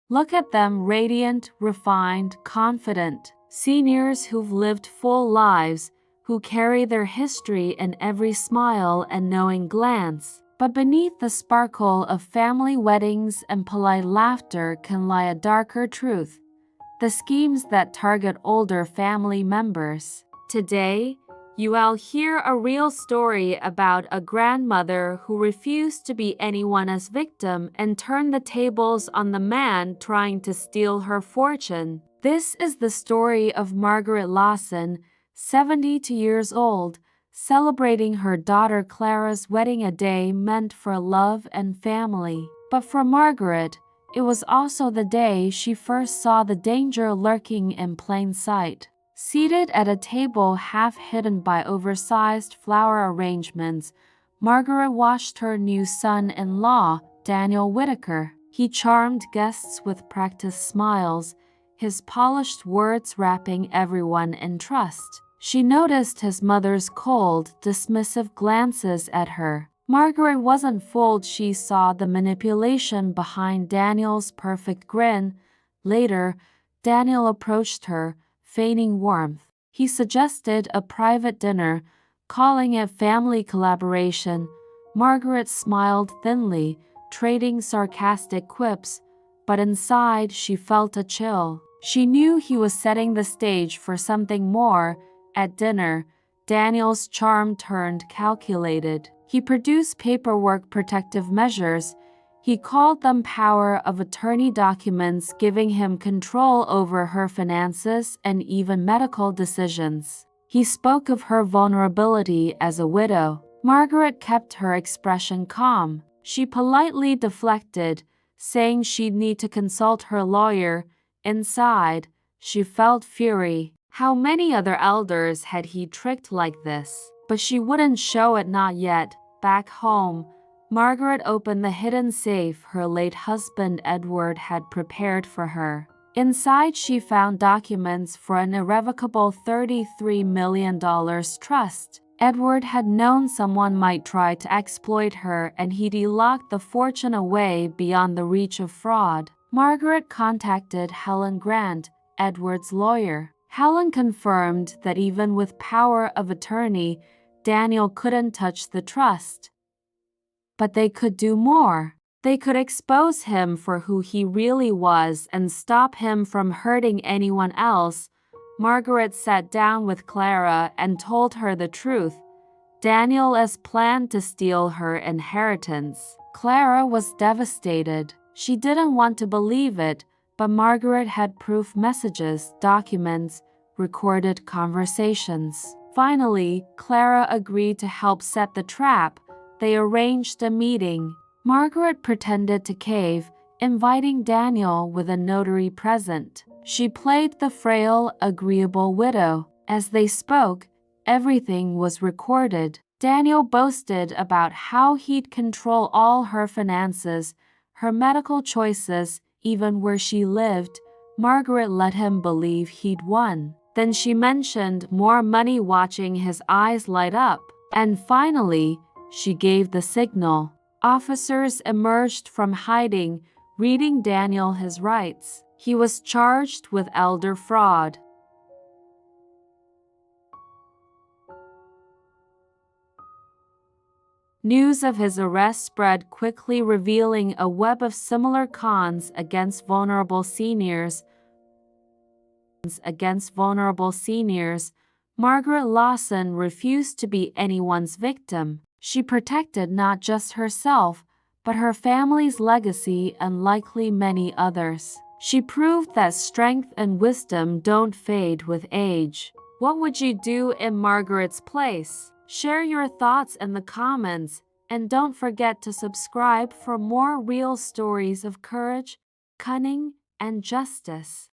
Look at them, radiant, refined, confident. Seniors who've lived full lives, who carry their history in every smile and knowing glance. But beneath the sparkle of family weddings and polite laughter can lie a darker truth: the schemes that target older family members. Today, you'll hear a real story about a grandmother who refused to be anyone's victim and turned the tables on the man trying to steal her fortune. This is the story of Margaret Lawson, 72 years old, celebrating her daughter Clara's wedding, a day meant for love and family. But for Margaret, it was also the day she first saw the danger lurking in plain sight. Seated at a table half hidden by oversized flower arrangements, Margaret watched her new son-in-law, Daniel Whitaker. He charmed guests with practiced smiles, his polished words wrapping everyone in trust. She noticed his mother's cold, dismissive glances at her. Margaret wasn't fooled. She saw the manipulation behind Daniel's perfect grin. Later, Daniel approached her, feigning warmth. He suggested a private dinner, calling it family collaboration. Margaret smiled thinly, trading sarcastic quips, but inside she felt a chill. She knew he was setting the stage for something more. At dinner, Daniel's charm turned calculated. He produced paperwork, protective measures. He called them power of attorney documents, giving him control over her finances and even medical decisions. He spoke of her vulnerability as a widow. Margaret kept her expression calm. She politely deflected, saying she'd need to consult her lawyer. Inside, she felt fury. How many other elders had he tricked like this? But she wouldn't show it, not yet. Back home, Margaret opened the hidden safe her late husband Edward had prepared for her. Inside, she found documents for an irrevocable $33 million trust. Edward had known someone might try to exploit her, and he'd locked the fortune away beyond the reach of fraud. Margaret contacted Helen Grant, Edward's lawyer. Helen confirmed that even with power of attorney, Daniel couldn't touch the trust. But they could do more. They could expose him for who he really was and stop him from hurting anyone else. Margaret sat down with Clara and told her the truth. Daniel has planned to steal her inheritance. Clara was devastated. She didn't want to believe it, but Margaret had proof: messages, documents, recorded conversations. Finally, Clara agreed to help set the trap. They arranged a meeting. Margaret pretended to cave, inviting Daniel with a notary present. She played the frail, agreeable widow. As they spoke, everything was recorded. Daniel boasted about how he'd control all her finances, her medical choices, even where she lived. Margaret let him believe he'd won. Then she mentioned more money, watching his eyes light up. And finally, she gave the signal. Officers emerged from hiding, reading Daniel his rights. He was charged with elder fraud. News of his arrest spread quickly, revealing a web of similar cons against vulnerable seniors. Margaret Lawson refused to be anyone's victim. She protected not just herself, but her family's legacy and likely many others. She proved that strength and wisdom don't fade with age. What would you do in Margaret's place? Share your thoughts in the comments, and don't forget to subscribe for more real stories of courage, cunning, and justice.